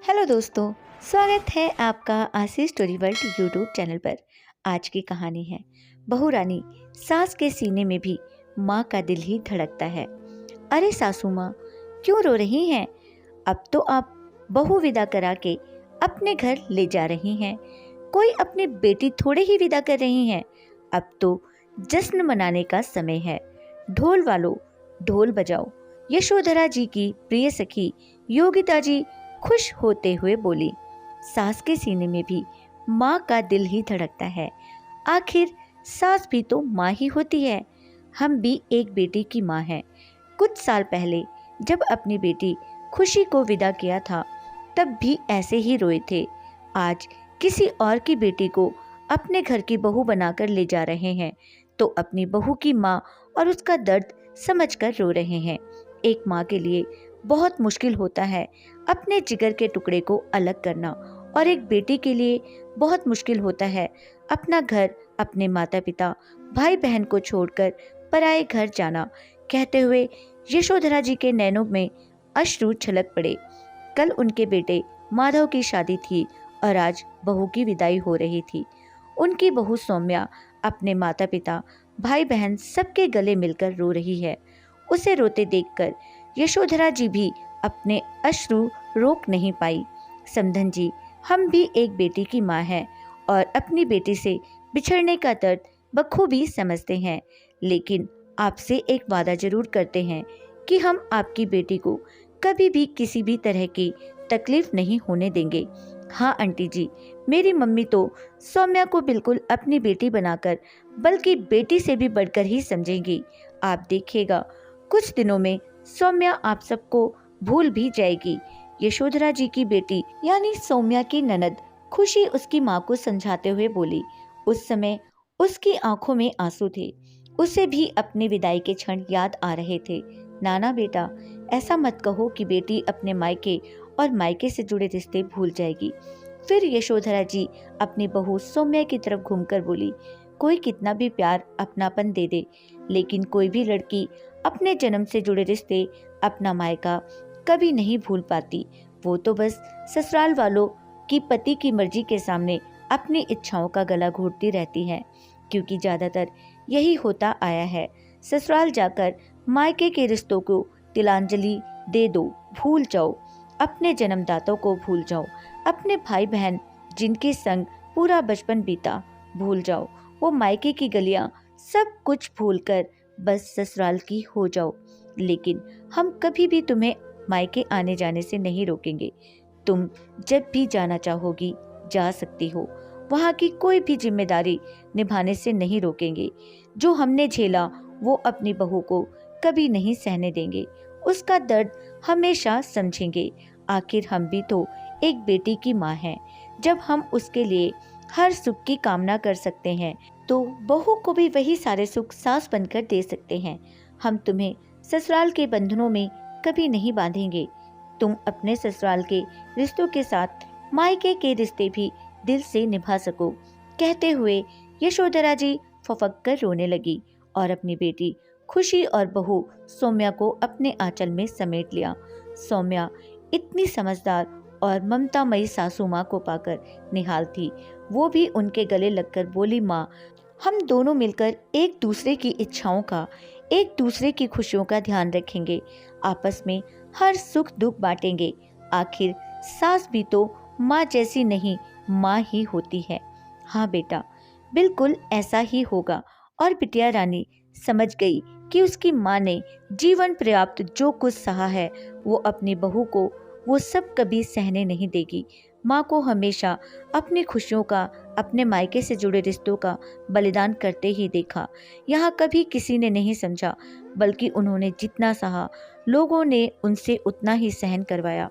Hello दोस्तों, स्वागत है आपका आशी स्टोरी वर्ल्ड यूट्यूब चैनल पर। आज की कहानी है बहू रानी। सास के सीने में भी माँ का दिल ही धड़कता है। अरे सासू माँ, क्यों रो रही हैं? अब तो आप बहू विदा करा के अपने घर ले जा रही हैं। कोई अपनी बेटी थोड़े ही विदा कर रही हैं। अब तो जश्न मनाने का समय है। ढोल वालों, ढोल बजाओ। यशोधरा जी की प्रिय सखी योगिता जी खुश होते हुए बोली। सास के सीने में भी माँ का दिल ही धड़कता है। आखिर सास भी तो माँ ही होती है। हम भी एक बेटी की माँ हैं। कुछ साल पहले जब अपनी बेटी खुशी को विदा किया था, तब भी ऐसे ही रोए थे। आज किसी और की बेटी को अपने घर की बहू बनाकर ले जा रहे हैं, तो अपनी बहू की माँ और उसका दर्द समझकर रो रहे हैं। एक माँ के लिए बहुत मुश्किल होता है अपने जिगर के टुकड़े को अलग करना, और एक बेटी के लिए बहुत मुश्किल होता है अपना घर, अपने माता पिता, भाई बहन को छोड़कर पराए घर जाना। कहते हुए यशोधरा जी के नैनों में अश्रु छलक पड़े। कल उनके बेटे माधव की शादी थी और आज बहू की विदाई हो रही थी। उनकी बहू सौम्या अपने माता पिता, भाई बहन सबके गले मिलकर रो रही है। उसे रोते देखकर यशोधरा जी भी अपने अश्रु रोक नहीं पाई। समधन जी, हम भी एक बेटी की माँ हैं और अपनी बेटी से बिछड़ने का दर्द बखूबी समझते हैं, लेकिन आपसे एक वादा जरूर करते हैं कि हम आपकी बेटी को कभी भी किसी भी तरह की तकलीफ नहीं होने देंगे। हाँ आंटी जी, मेरी मम्मी तो सौम्या को बिल्कुल अपनी बेटी बनाकर, बल्कि बेटी से भी बढ़कर ही समझेंगी। आप देखिएगा, कुछ दिनों में सौम्या आप सबको भूल भी जाएगी। यशोधरा जी की बेटी यानी सौम्या की ननद खुशी उसकी माँ को समझाते हुए बोली। उस समय उसकी आंखों में आंसू थे। उसे भी अपने विदाई के क्षण याद आ रहे थे। नाना बेटा, ऐसा मत कहो कि बेटी अपने मायके और मायके से जुड़े रिश्ते भूल जाएगी। फिर यशोधरा जी अपनी बहू सौम्या की तरफ घूमकर बोली, कोई कितना भी प्यार अपनापन दे दे, लेकिन कोई भी लड़की अपने जन्म से जुड़े रिश्ते, अपना मायका कभी नहीं भूल पाती। वो तो बस ससुराल वालों की पति की मर्जी के सामने अपनी इच्छाओं का गला घोटती रहती है, क्योंकि ज्यादातर यही होता आया है। ससुराल जाकर मायके के रिश्तों को तिलांजलि दे दो, भूल जाओ। अपने जन्मदाताओं को भूल जाओ। अपने भाई बहन जिनके संग पूरा बचपन बीता, भूल जाओ। वो मायके की गलियां सब कुछ भूलकर बस ससुराल की हो जाओ। लेकिन हम कभी भी तुम्हें मायके आने जाने से नहीं रोकेंगे। तुम जब भी जाना चाहोगी जा सकती हो। वहाँ की कोई भी जिम्मेदारी निभाने से नहीं रोकेंगे। जो हमने झेला वो अपनी बहू को कभी नहीं सहने देंगे। उसका दर्द हमेशा समझेंगे। आखिर हम भी तो एक बेटी की माँ हैं। जब हम उसके लिए हर सुख की कामना कर सकते हैं, तो बहू को भी वही सारे सुख सास बनकर दे सकते हैं। हम तुम्हें ससुराल के बंधनों में कभी नहीं बांधेंगे। तुम अपने ससुराल के रिश्तों के साथ मायके के रिश्ते भी दिल से निभा सको। कहते हुए यशोधरा जी फफक कर रोने लगी और अपनी बेटी खुशी और बहू सौम्या को अपने आंचल में समेट लिया। सौम्या इतनी समझदार और ममतामयी सासू माँ को पाकर निहाल थी। वो भी उनके गले लगकर बोली, माँ, हम दोनों मिलकर एक दूसरे की इच्छाओं का, एक दूसरे की खुशियों का ध्यान रखेंगे। आपस में हर सुख दुख बांटेंगे। आखिर सास भी तो माँ जैसी नहीं, माँ ही होती है। हाँ बेटा, बिल्कुल ऐसा ही होगा। और बिटिया रानी समझ गई कि उसकी माँ ने जीवन पर्याप्त जो कुछ सहा है, वो अपनी बहू को वो सब कभी सहने नहीं देगी। माँ को हमेशा अपनी खुशियों का, अपने मायके से जुड़े रिश्तों का बलिदान करते ही देखा। यहाँ कभी किसी ने नहीं समझा, बल्कि उन्होंने जितना सहा, लोगों ने उनसे उतना ही सहन करवाया।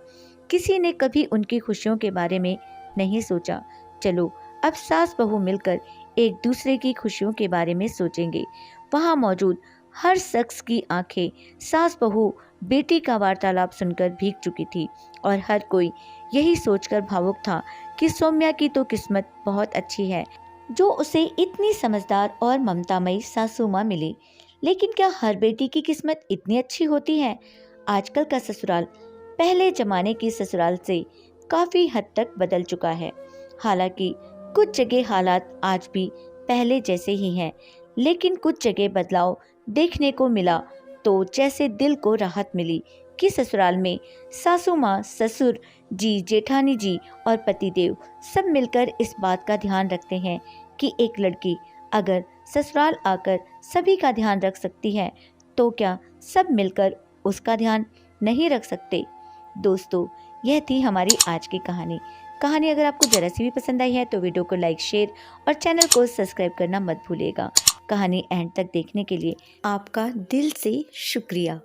किसी ने कभी उनकी खुशियों के बारे में नहीं सोचा। चलो अब सास बहू मिलकर एक दूसरे की खुशियों के बारे में सोचेंगे। वहाँ मौजूद हर शख्स की आंखें सास बहू बेटी का वार्तालाप सुनकर भीग चुकी थी, और हर कोई यही सोचकर भावुक था कि सौम्या की तो किस्मत बहुत अच्छी है जो उसे इतनी समझदार और ममतामयी सासू माँ मिली। लेकिन क्या हर बेटी की किस्मत इतनी अच्छी होती है? आजकल का ससुराल पहले जमाने की ससुराल से काफी हद तक बदल चुका है। हालांकि कुछ जगह हालात आज भी पहले जैसे ही हैं, लेकिन कुछ जगह बदलाव देखने को मिला। तो जैसे दिल को राहत मिली कि ससुराल में सासू माँ, ससुर जी, जेठानी जी और पतिदेव सब मिलकर इस बात का ध्यान रखते हैं कि एक लड़की अगर ससुराल आकर सभी का ध्यान रख सकती है, तो क्या सब मिलकर उसका ध्यान नहीं रख सकते। दोस्तों, यह थी हमारी आज की कहानी। कहानी अगर आपको जरा सी भी पसंद आई है तो वीडियो को लाइक, शेयर और चैनल को सब्सक्राइब करना मत भूलिएगा। कहानी एंड तक देखने के लिए आपका दिल से शुक्रिया।